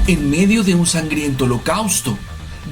En medio de un sangriento holocausto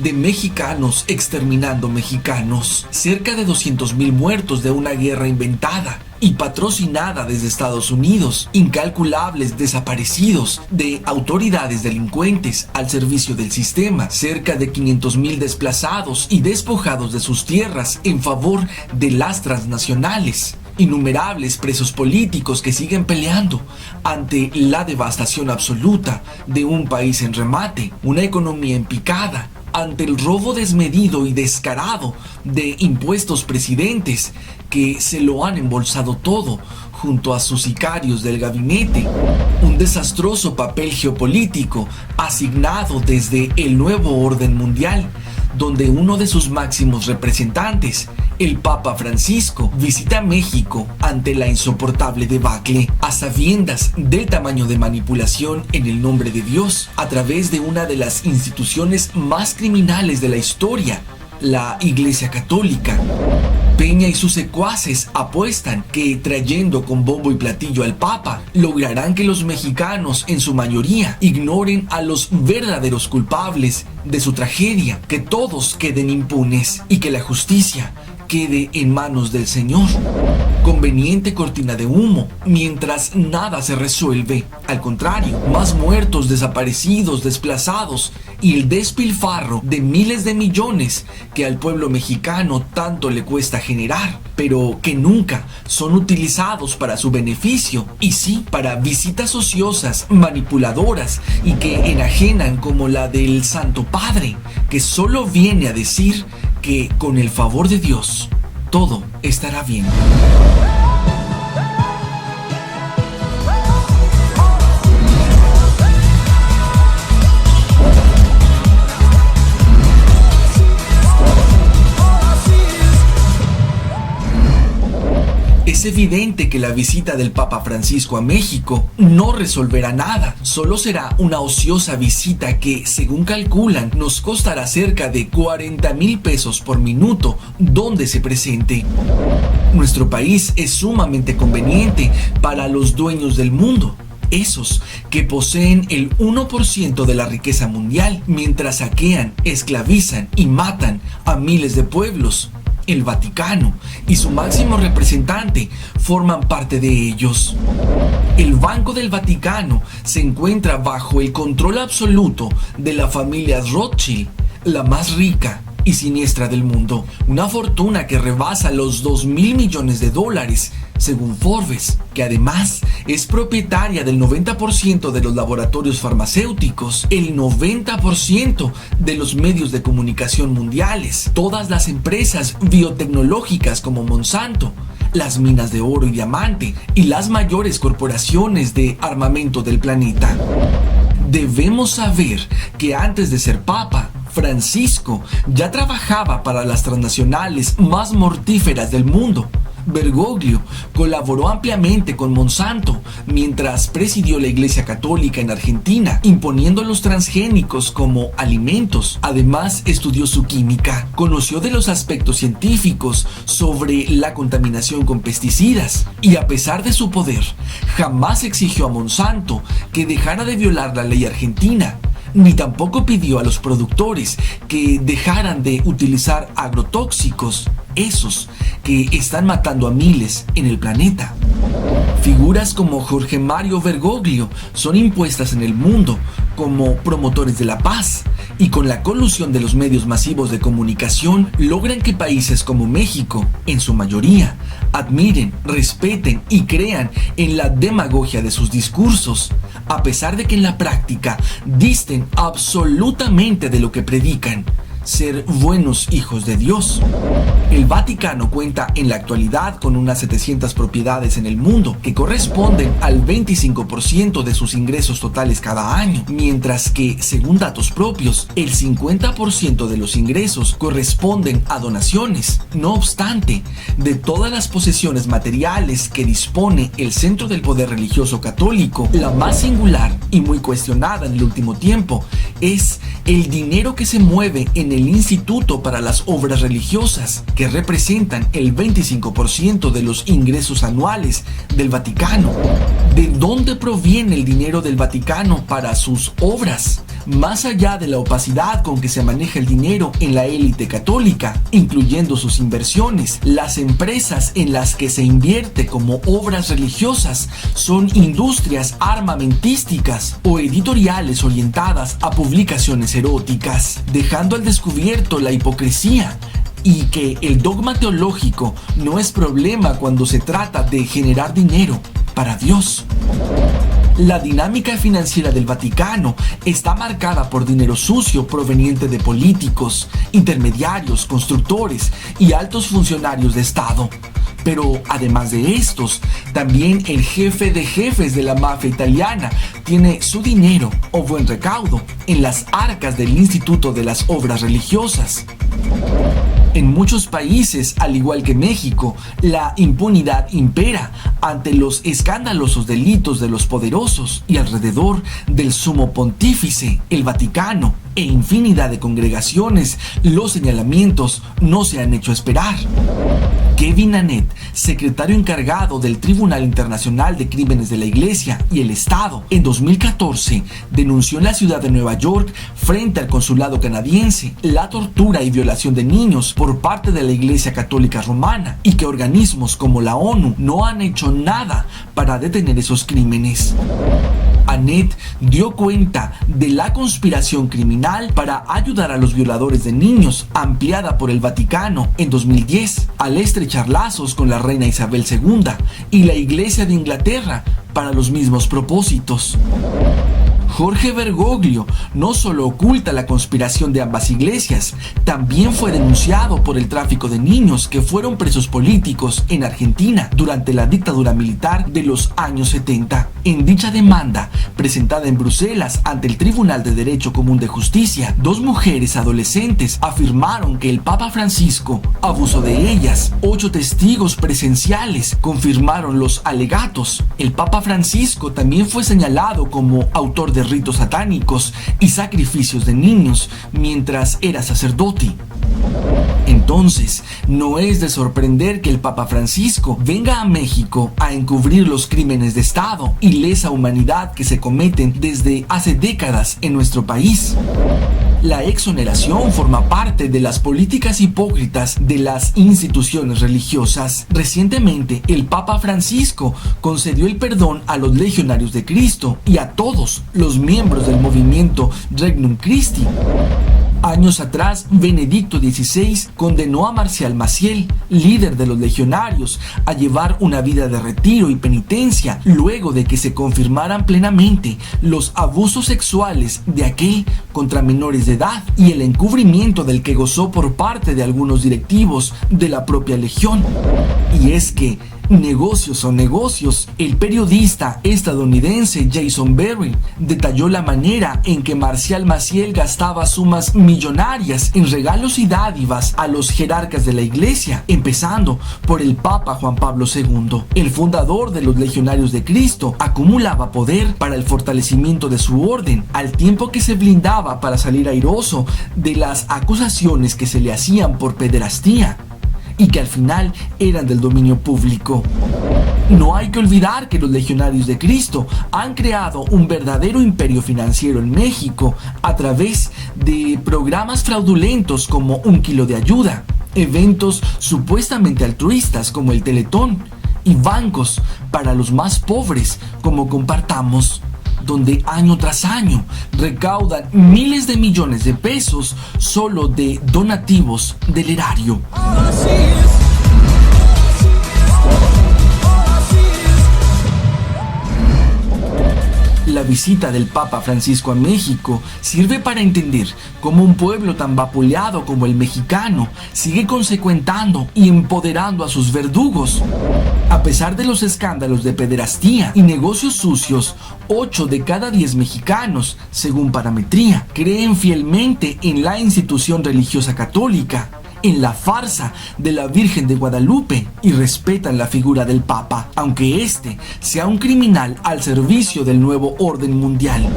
de mexicanos exterminando mexicanos, cerca de 200,000 muertos de una guerra inventada y patrocinada desde Estados Unidos, incalculables desaparecidos de autoridades delincuentes al servicio del sistema, cerca de 500,000 desplazados y despojados de sus tierras en favor de las transnacionales, innumerables presos políticos que siguen peleando ante la devastación absoluta de un país en remate, una economía en picada, ante el robo desmedido y descarado de impuestos presidentes que se lo han embolsado todo junto a sus sicarios del gabinete, un desastroso papel geopolítico asignado desde el nuevo orden mundial, donde uno de sus máximos representantes, el Papa Francisco, visita México ante la insoportable debacle, a sabiendas del tamaño de manipulación en el nombre de Dios, a través de una de las instituciones más criminales de la historia, la Iglesia Católica. Peña y sus secuaces apuestan que, trayendo con bombo y platillo al Papa, lograrán que los mexicanos, en su mayoría, ignoren a los verdaderos culpables de su tragedia, que todos queden impunes y que la justicia quede en manos del Señor. Conveniente cortina de humo, mientras nada se resuelve. Al contrario, más muertos, desaparecidos, desplazados y el despilfarro de miles de millones que al pueblo mexicano tanto le cuesta generar, pero que nunca son utilizados para su beneficio, y sí para visitas ociosas, manipuladoras y que enajenan, como la del Santo Padre, que solo viene a decir que con el favor de Dios todo estará bien. Es evidente que la visita del Papa Francisco a México no resolverá nada, solo será una ociosa visita que, según calculan, nos costará cerca de 40,000 pesos por minuto donde se presente. Nuestro país es sumamente conveniente para los dueños del mundo, esos que poseen el 1% de la riqueza mundial, mientras saquean, esclavizan y matan a miles de pueblos. El Vaticano y su máximo representante forman parte de ellos. El Banco del Vaticano se encuentra bajo el control absoluto de la familia Rothschild, la más rica y siniestra del mundo. Una fortuna que rebasa los $2,000 millones, según Forbes, que además es propietaria del 90% de los laboratorios farmacéuticos, el 90% de los medios de comunicación mundiales, todas las empresas biotecnológicas como Monsanto, las minas de oro y diamante y las mayores corporaciones de armamento del planeta. Debemos saber que antes de ser papa, Francisco ya trabajaba para las transnacionales más mortíferas del mundo. Bergoglio colaboró ampliamente con Monsanto mientras presidió la Iglesia Católica en Argentina, imponiendo los transgénicos como alimentos. Además, estudió su química, conoció de los aspectos científicos sobre la contaminación con pesticidas y, a pesar de su poder, jamás exigió a Monsanto que dejara de violar la ley argentina, ni tampoco pidió a los productores que dejaran de utilizar agrotóxicos, esos que están matando a miles en el planeta. Figuras como Jorge Mario Bergoglio son impuestas en el mundo como promotores de la paz, y con la colusión de los medios masivos de comunicación logran que países como México, en su mayoría, admiren, respeten y crean en la demagogia de sus discursos, a pesar de que en la práctica disten absolutamente de lo que predican: ser buenos hijos de Dios. El Vaticano cuenta en la actualidad con unas 700 propiedades en el mundo, que corresponden al 25% de sus ingresos totales cada año, mientras que, según datos propios, el 50% de los ingresos corresponden a donaciones. No obstante, de todas las posesiones materiales que dispone el centro del poder religioso católico, la más singular y muy cuestionada en el último tiempo es el dinero que se mueve en el Instituto para las Obras Religiosas, que representan el 25% de los ingresos anuales del Vaticano. ¿De dónde proviene el dinero del Vaticano para sus obras? Más allá de la opacidad con que se maneja el dinero en la élite católica, incluyendo sus inversiones, las empresas en las que se invierte como obras religiosas son industrias armamentísticas o editoriales orientadas a publicaciones eróticas, dejando al descubierto la hipocresía y que el dogma teológico no es problema cuando se trata de generar dinero para Dios. La dinámica financiera del Vaticano está marcada por dinero sucio proveniente de políticos, intermediarios, constructores y altos funcionarios de Estado. Pero además de estos, también el jefe de jefes de la mafia italiana tiene su dinero o buen recaudo en las arcas del Instituto de las Obras Religiosas. En muchos países, al igual que México, la impunidad impera ante los escandalosos delitos de los poderosos y alrededor del sumo pontífice, el Vaticano e infinidad de congregaciones, los señalamientos no se han hecho esperar. Kevin Annett, secretario encargado del Tribunal Internacional de Crímenes de la Iglesia y el Estado, en 2014 denunció en la ciudad de Nueva York frente al consulado canadiense la tortura y violación de niños por parte de la Iglesia Católica Romana y que organismos como la ONU no han hecho nada para detener esos crímenes. Annett dio cuenta de la conspiración criminal para ayudar a los violadores de niños, ampliada por el Vaticano en 2010, al estrechar lazos con la reina Isabel II y la Iglesia de Inglaterra para los mismos propósitos. Jorge Bergoglio no solo oculta la conspiración de ambas iglesias, también fue denunciado por el tráfico de niños que fueron presos políticos en Argentina durante la dictadura militar de los años 70. En dicha demanda, presentada en Bruselas ante el Tribunal de Derecho Común de Justicia, dos mujeres adolescentes afirmaron que el Papa Francisco abusó de ellas. 8 testigos presenciales confirmaron los alegatos. El Papa Francisco también fue señalado como autor de ritos satánicos y sacrificios de niños mientras era sacerdote. Entonces, no es de sorprender que el Papa Francisco venga a México a encubrir los crímenes de Estado y lesa humanidad que se cometen desde hace décadas en nuestro país. La exoneración forma parte de las políticas hipócritas de las instituciones religiosas. Recientemente, el Papa Francisco concedió el perdón a los legionarios de Cristo y a todos los miembros del movimiento Regnum Christi. Años atrás, Benedicto XVI condenó a Marcial Maciel, líder de los legionarios, a llevar una vida de retiro y penitencia luego de que se confirmaran plenamente los abusos sexuales de aquel contra menores de edad y el encubrimiento del que gozó por parte de algunos directivos de la propia legión. Y es que negocios son negocios. El periodista estadounidense Jason Berry detalló la manera en que Marcial Maciel gastaba sumas millonarias en regalos y dádivas a los jerarcas de la iglesia, empezando por el Papa Juan Pablo II. El fundador de los Legionarios de Cristo acumulaba poder para el fortalecimiento de su orden, al tiempo que se blindaba para salir airoso de las acusaciones que se le hacían por pederastía y que al final eran del dominio público. No hay que olvidar que los Legionarios de Cristo han creado un verdadero imperio financiero en México a través de programas fraudulentos como Un Kilo de Ayuda, eventos supuestamente altruistas como el Teletón y bancos para los más pobres como Compartamos, donde año tras año recaudan miles de millones de pesos solo de donativos del erario. La visita del Papa Francisco a México sirve para entender cómo un pueblo tan vapuleado como el mexicano sigue consecuentando y empoderando a sus verdugos. A pesar de los escándalos de pederastía y negocios sucios, 8 de cada 10 mexicanos, según Parametría, creen fielmente en la institución religiosa católica, en la farsa de la Virgen de Guadalupe y respetan la figura del Papa, aunque este sea un criminal al servicio del nuevo orden mundial.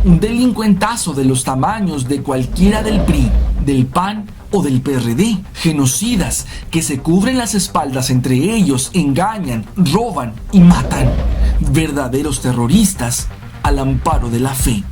Un delincuentazo de los tamaños de cualquiera del PRI, del PAN o del PRD. Genocidas que se cubren las espaldas entre ellos, engañan, roban y matan. Verdaderos terroristas al amparo de la fe.